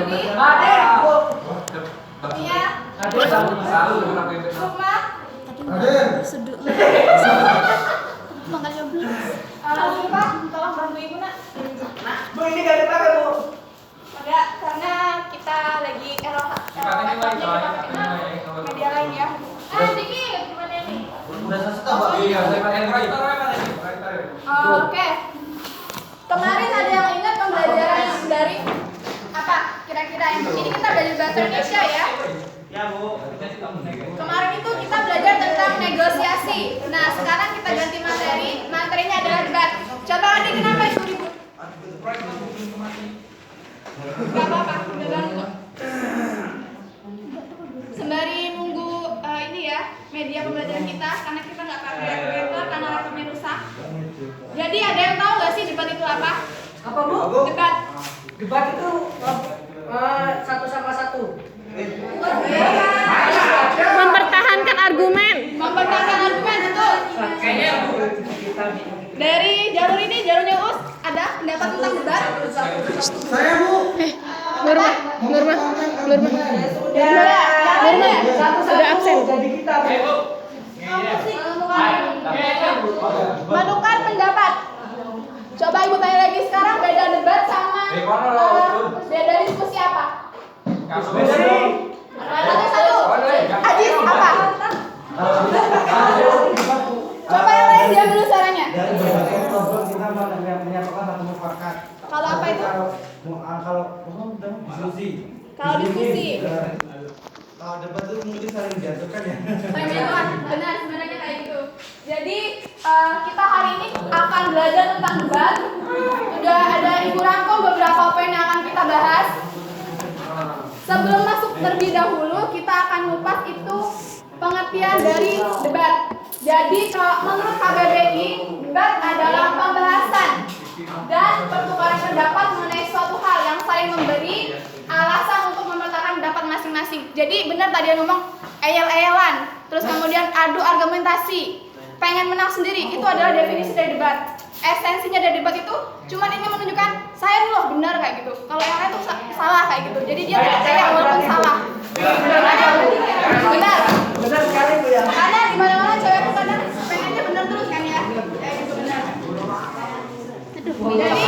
ini. Iya. Sukma. Seduk. Makanya belum. Lupa, tolong bantu ibu nak. Bu, ini gak ada pakai, Bu. Enggak, karena kita lagi media lain ya. Diki, gimana nih? Udah selesai, Pak. Iya, saya pakai Oke. Kemarin ada yang ingat pembelajaran dari apa? Kira-kira yang ini kita belajar bahasa Indonesia ya. Ya, Bu. Kemarin itu kita belajar tentang negosiasi. Nah, sekarang kita ganti materi. Materinya adalah debat. Coba adik kenapa itu ribut? Gak apa-apa, udah ganggu. Sembari nunggu ini ya media pembelajaran kita, karena kita nggak pakai projector karena laptopnya rusak. Jadi ada yang tahu nggak sih debat itu apa? Apa, Bu? Debat. Debat itu satu sama satu. Mempertahankan argumen. Mempertahankan argumen betul. Kayaknya Dari jalur ini, jalurnya US, ada pendapat tentang debat? Saya, Bu. Nurma. Sudah absen. Jadi kita, Bu. Menukar pendapat. Coba ibu tanya lagi sekarang beda debat sama beda diskusi apa? Satu. Ajis apa? Coba yang lain diam dulu suaranya. Dari berbagai problem kita menyatakan satu mufakat. Kalau apa itu? Kalau diskusi. Kalau diskusi. Kalau debat itu mungkin saling menjatuhkan ya. Benar, sebenarnya kayak gitu. Jadi kita hari ini akan belajar tentang debat. Sudah ada Ibu rangkum beberapa poin yang akan kita bahas. Sebelum masuk terlebih dahulu, kita akan ngupas itu pengertian dari debat. Jadi kalau menurut KBBI, debat adalah pembahasan dan pertukaran pendapat mengenai suatu hal yang saling memberi alasan untuk mempertahankan pendapat masing-masing. Jadi benar tadi yang ngomong eyel-eyelan, terus kemudian adu argumentasi, pengen menang sendiri, itu adalah definisi dari debat. Esensinya dari debat itu cuma ingin menunjukkan saya nih loh benar kayak gitu. Kalau yang lain tuh salah kayak gitu. Jadi dia tidak percaya walaupun salah. Benar. Benar sekali, Bu ya. Karena di mana-mana cewek tuh kadang pengennya benar terus kan ya. Kayak gitu benar. Jadi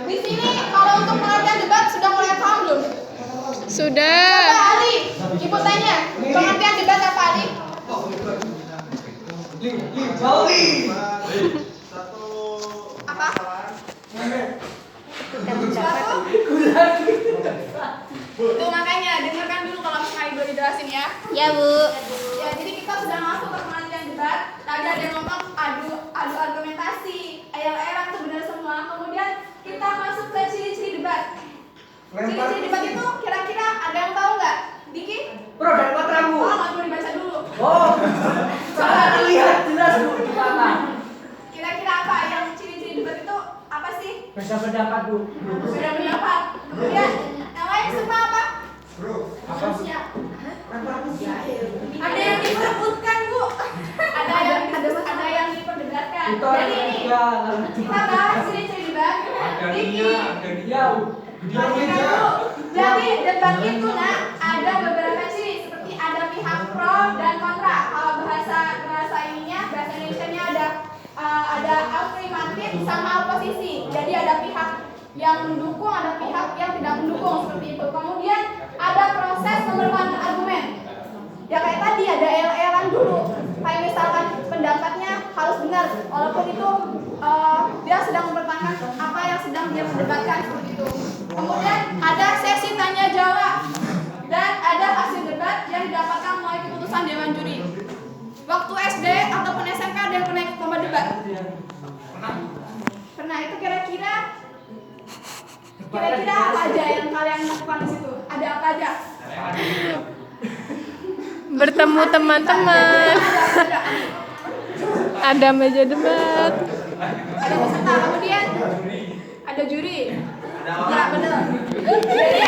di sini kalau untuk pengertian debat sudah mulai paham belum? Sudah. Coba Ali, ibu tanya, pengertian debat apa Ali? Apa? Suatu? Tuh makanya dengarkan dulu kalau misalnya ibu dijelasin ya. Ya, Bu. Ya, jadi kita sudah masuk ke pengertian debat. Tadi ada yang ngomong adu argumentasi, ayel-ayelan itu benar semua. Kemudian kita masuk ke ciri-ciri debat. Ciri-ciri debat itu kira-kira ada yang tahu nggak? Diki? Bro, dari mata, Bu. Oh, nggak perlu dibaca dulu. Oh. Coba lihat jelas, Bu, di mana. Kira-kira apa yang ciri-ciri debat itu apa sih? Beda pendapat, Bu. Beda pendapat. Kemudian yang lain semua apa? Ada yang diperebutkan, Bu. Ada yang diperdebatkan. Itu Jadi ini kita bahas ciri-ciri debat. Diki. Jadi debat itu ada beberapa ciri seperti ada pihak pro dan kontra. Kalau bahasa ininya bahasa Indonesianya ada afirmatif sama oposisi. Jadi ada pihak yang mendukung, ada pihak yang tidak mendukung seperti itu. Kemudian ada proses mempertahankan argumen. Ya kayak tadi ada el-elan dulu. Kayak misalkan pendapatnya harus benar, walaupun itu dia sedang mempertahankan apa yang sedang dia perdebatkan seperti itu. Kemudian ada sesi tanya jawab dan ada hasil debat yang didapatkan melalui keputusan dewan juri. Waktu SD ataupun SMK ada yang pernah ikut lomba debat? Pernah. Itu kira-kira apa aja yang kalian lakukan di situ? Ada apa aja? Bertemu teman-teman. Ada meja debat. Ada peserta, kemudian ada juri. Ya benar. Jadi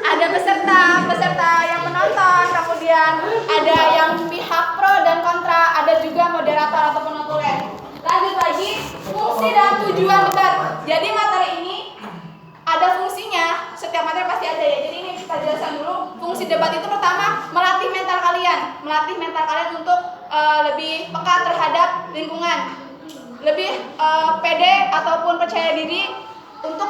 ada peserta yang menonton, kemudian ada yang pihak pro dan kontra, ada juga moderator atau penuturan. Lanjut lagi, fungsi dan tujuan debat. Jadi materi ini ada fungsinya setiap materi pasti ada ya. Jadi ini kita jelaskan dulu. Fungsi debat itu pertama melatih mental kalian untuk lebih peka terhadap lingkungan, lebih pede ataupun percaya diri untuk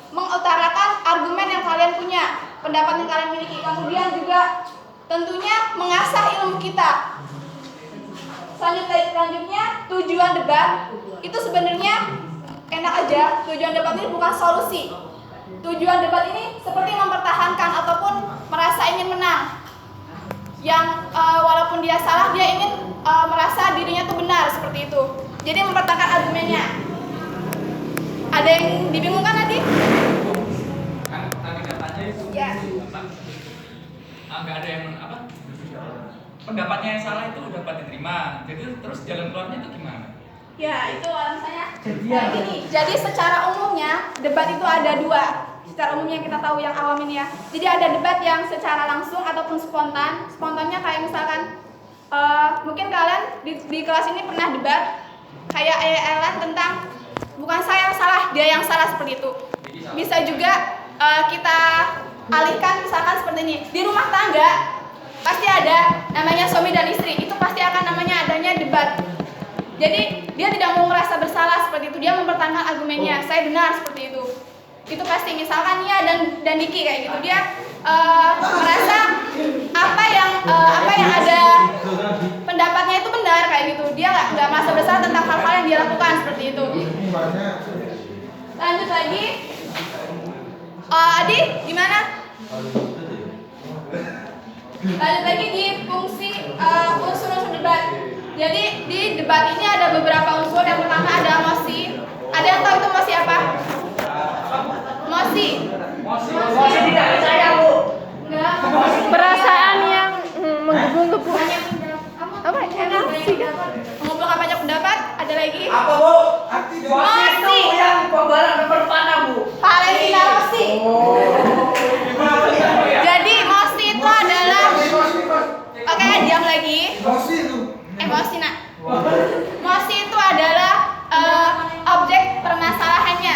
mengutarakan argumen yang kalian punya, pendapat yang kalian miliki. Kemudian juga tentunya mengasah ilmu kita. Selanjutnya tujuan debat itu sebenarnya enak aja. Tujuan debat ini bukan solusi. Tujuan debat ini seperti mempertahankan ataupun merasa ingin menang. Yang walaupun dia salah, dia ingin merasa dirinya tuh benar, seperti itu. Jadi mempertahankan argumennya. Ada yang dibingungkan tadi? Kan tadi katanya itu Ya. nggak ada yang apa? Pendapatnya yang salah itu dapat diterima. Jadi terus jalan keluarnya itu gimana? Ya, itu misalnya kayak gini. Jadi secara umumnya debat itu ada dua. Secara umumnya kita tahu yang awam ini ya. Jadi ada debat yang secara langsung ataupun spontan. Spontannya kayak misalkan mungkin kalian di kelas ini pernah debat kayak ALN tentang bukan saya yang salah, dia yang salah, seperti itu. Bisa juga kita alihkan misalkan seperti ini. Di rumah tangga pasti ada namanya suami dan istri. Itu pasti akan namanya adanya debat. Jadi dia tidak mau merasa bersalah seperti itu. Dia mempertahankan argumennya. Saya benar, seperti itu. Itu pasti misalkan Nia dan Diki kayak gitu. Dia merasa apa yang ada pendapatnya itu benar kayak gitu. Dia nggak merasa bersalah tentang hal-hal yang dia lakukan, seperti itu. Lanjut lagi. Adi, gimana? Lanjut lagi di fungsi unsur-unsur debat. Jadi di debat ini ada beberapa unsur. Yang pertama ada emosi. Ada yang tahu itu emosi apa? Emosi. Masih tidak percaya, Bu. Enggak. Perasaan yang menggebu-gebu. Apa? Emosi. Mengumpulkan banyak pendapat. Ada lagi. Apa, Bu? Masih. Itu yang pembalap nomor mana, Bu? Valentino Rossi. Jadi emosi itu adalah oke, diam lagi. Emosi nak. Emosi itu adalah objek permasalahannya,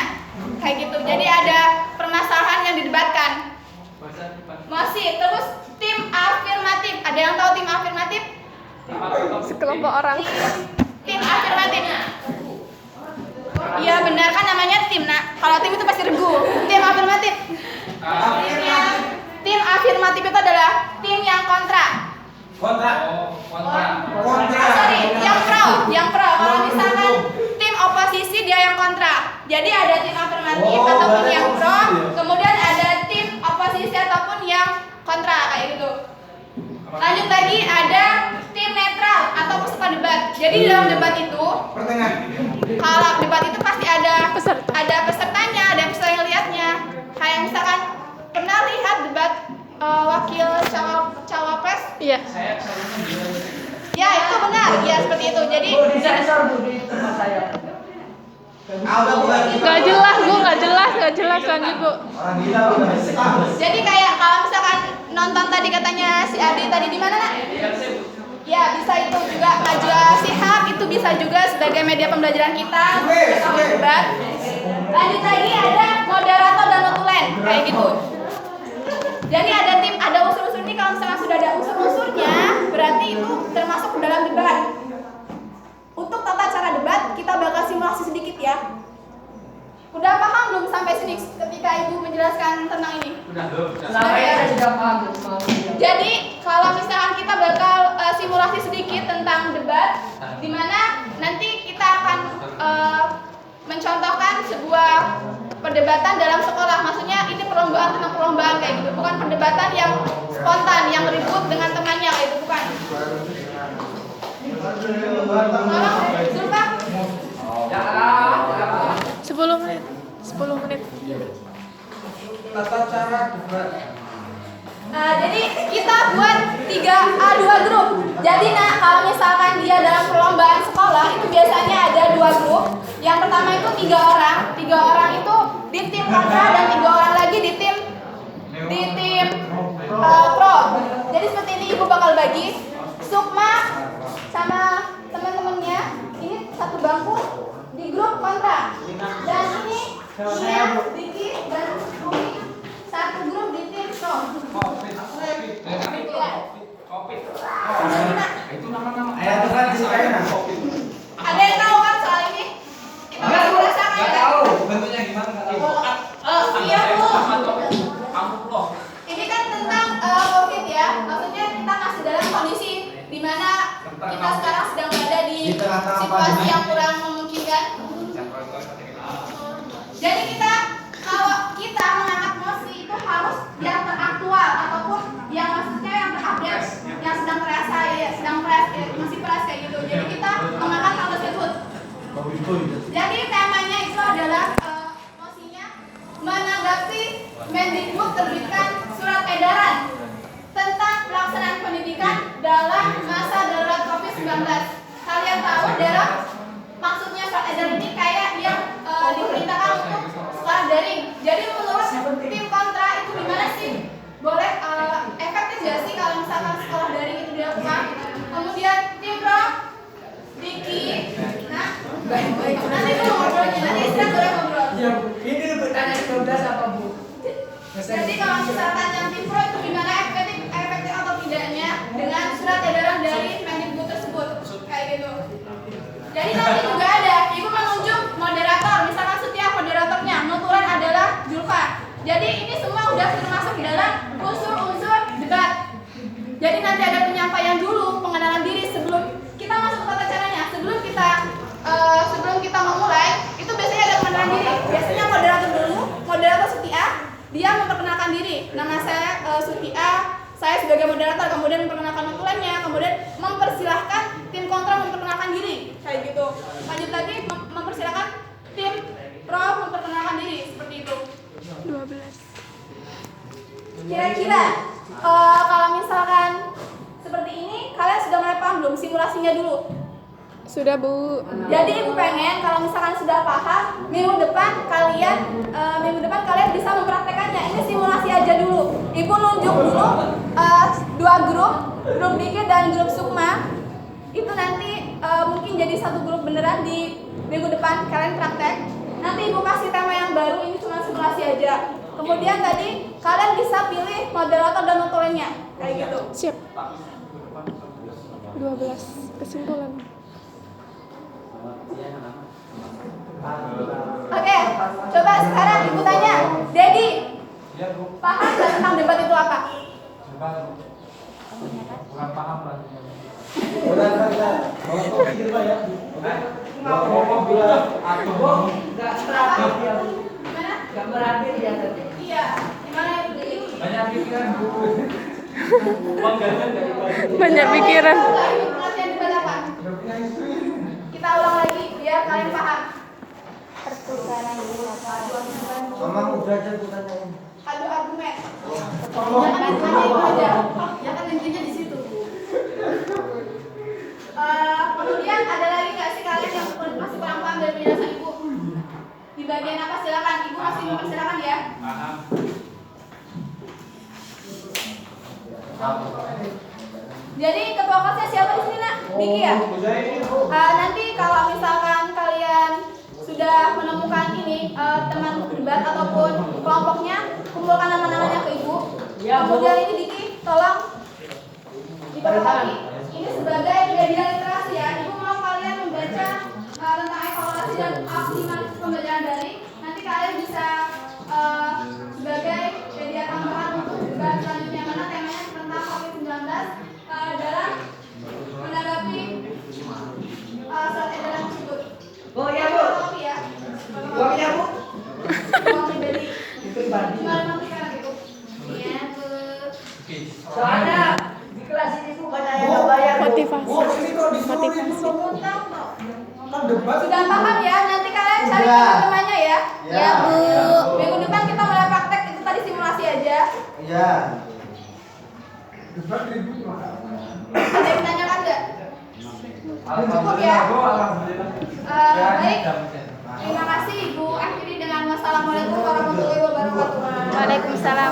kayak gitu. Jadi ada permasalahan yang didebatkan. Emosi. Terus tim afirmatif. Ada yang tahu tim afirmatif? Sekelompok orang. Tim afirmatif. Iya benar kan namanya tim nak. Kalau tim itu pasti regu. Tim afirmatif. Tim afirmatif itu adalah tim yang kontra. Kontra. Sorry, yang pro. Kalau misalkan tim oposisi dia yang kontra. Jadi ada tim afirmatif ataupun yang pro, kemudian ada tim oposisi ataupun yang kontra kayak gitu. Lanjut lagi ada tim netral atau peserta debat. Jadi di dalam debat itu, kalau debat itu pasti ada pesertanya, ada peserta yang lihatnya. Kayak misalkan pernah lihat debat wakil cawapres? Iya. Ya itu benar, ya seperti itu. Jadi Bu, di sensor, Bu, di tempat saya. Gak jelas, Bu, gak jelas. Lanjut, Bu. Orang gila udah. jadi kayak kalau misalkan nonton tadi katanya si Adi tadi di mana nak? Ya bisa itu juga Najwa Shihab, itu bisa juga sebagai media pembelajaran kita untuk debat. Lanjut lagi ada moderator dan notulen kayak gitu. Jadi ada unsur-unsur ini. Kalau misalnya sudah ada unsur-unsurnya, berarti itu termasuk dalam debat. Untuk tata cara debat kita bakal simulasi sedikit ya. Udah paham belum sampai sini ketika Ibu menjelaskan tentang ini? Sampai saya sudah paham, Bu. Jadi kalau misalkan kita bakal simulasi sedikit tentang debat, di mana nanti kita akan mencontohkan sebuah perdebatan dalam sekolah. Maksudnya ini perlombaan tentang perlombaan kayak gitu, bukan perdebatan yang spontan, yang ribut dengan temannya kayak gitu, bukan. Tolong, Zulfa. 10 menit. 10 menit. Tata cara debat. Jadi kita buat 2 grup. Jadi nah kalau misalkan dia dalam perlombaan sekolah itu biasanya ada 2 grup. Yang pertama itu 3 orang. 3 orang itu di tim kontra dan 3 orang lagi di tim pro. Jadi seperti ini Ibu bakal bagi. Sukma sama teman-temannya ini satu bangku di grup kontra. Dan ini Nia, Diki dan Umi nama-nama. Itu kan ceritanya. Ada yang tahu kan soal ini? Itu masih merasakan Nggak kan? tahu bentuknya gimana nggak tahu. Iya Bu. Kamu loh. Ini kan tentang COVID ya. Maksudnya kita masih dalam kondisi di mana kita sekarang sedang berada di Di tengah-tengah situasi pandemi. yang kurang memungkinkan. Jadi kalau kita mengangkat mosi itu harus yang teraktual ataupun yang maksudnya yang terupdate, yang sedang terasa ya, masih fresh kayak gitu. Jadi kita mengangkat hal tersebut. Jadi temanya itu adalah mosinya menanggapi Mendikbud terbitkan surat edaran tentang pelaksanaan pendidikan dalam masa darurat COVID-19. Kalian tahu dalam maksudnya surat edaran ini kayak yang diperintahkan untuk sekolah daring. Jadi menurut tim kontra itu gimana sih? Boleh efektif gak sih kalau misalkan sekolah daring itu dilakukan? Kemudian tim pro, Diki, nah, nanti dulu ngobrolnya, nanti istirahat boleh ngobrol. Ya, ini pertanyaan 12 apa Bu? Jadi kalau misalkan yang tim pro itu gimana efektif atau tidaknya dengan surat edaran dari Mendikbud tersebut, kayak gitu. Jadi nanti juga ada, ibu menunjuk moderator, misalkan setiap moderatornya, notulen adalah Julfa. Jadi ini semua udah termasuk dalam unsur-unsur debat. Jadi nanti ada penyampaian dulu, pengenalan diri sebelum kita masuk tata caranya. Sebelum kita memulai, itu biasanya ada pengenalan diri. Biasanya moderator dulu, moderator Suti A, dia memperkenalkan diri. Nama saya Suti A, saya sebagai moderator, kemudian memperkenalkan notulennya, kemudian mempersilahkan tim kontra memperkenalkan diri, kayak gitu. Lanjut lagi mempersilahkan tim pro memperkenalkan diri, seperti itu. 12. Kira-kira kalau misalkan seperti ini, kalian sudah mulai paham belum simulasinya dulu? Sudah Bu. Jadi ibu pengen kalau misalkan sudah paham, minggu depan kalian bisa mempraktekannya. Ini simulasi aja dulu. Ibu nunjuk dulu 2 grup Diki dan grup Sukma. Itu nanti mungkin jadi satu grup beneran di minggu depan kalian praktek. Nanti ibu kasih tema yang baru, ini cuma simulasi aja. Kemudian tadi kalian bisa pilih moderator dan notulennya, kayak gitu. Siap. 12. Kesimpulan. Oke, coba sekarang ibu tanya, Dedi, paham nggak tentang debat itu apa? Kurang paham lah. Gimana? Nggak merhatiin ya tadi. Iya, gimana ya Bu Dedi? Banyak pikiran Bu. Uang jajan dari baju. Banyak pikiran. Tahu nggak ibu pengertian debat apa? Kita ulang lagi biar kalian paham. Pertukaran Mama udah aja aku tanyain. adu argumen. Jangan tanya itu aja. Ya kan intinya di situ. Kemudian ada lagi nggak sih kalian yang masih kurang paham dari penjelasan ibu? Di bagian apa silakan, ibu masih mempersilakan ya. Jadi ketua kelasnya siapa di sini nak? Diki ya. Nanti kalau misalkan kalian sudah menemukan ini teman debat ataupun kelompoknya, kumpulkan nama-namanya ke ibu. Ya, Bu. Kemudian ini Diki, tolong diperhati. Ini sebagai media literasi ya. Ibu mau kalian membaca tentang evaluasi dan optimalisasi pembelajaran daring. Nanti kalian bisa sebagai media tambahan untuk debat selanjutnya, mana temanya tentang COVID-19 dalam menanggapi surat edaran tersebut. Oh ya Bu. Kopi ya. Uangnya Bu. Uang pribadi. Itu bagi. Gimana nanti sekarang itu? Iya Bu. Soalnya di kelas ini Bu banyak yang nggak bayar Bu. Motivasi. Ini kok disuruh Motivasi. nonton debat. Sudah paham ya? Nanti kalian cari Sudah. teman-temannya ya. Ya, Bu. ya, Bu. Minggu depan kita mulai praktek, itu tadi simulasi aja. Iya. Debat ribut mah. Ada yang ditanyakan nggak? Cukup ya? Baik. Terima kasih Ibu. Akhiri dengan wassalamualaikum warahmatullahi wabarakatuh. Waalaikumsalam.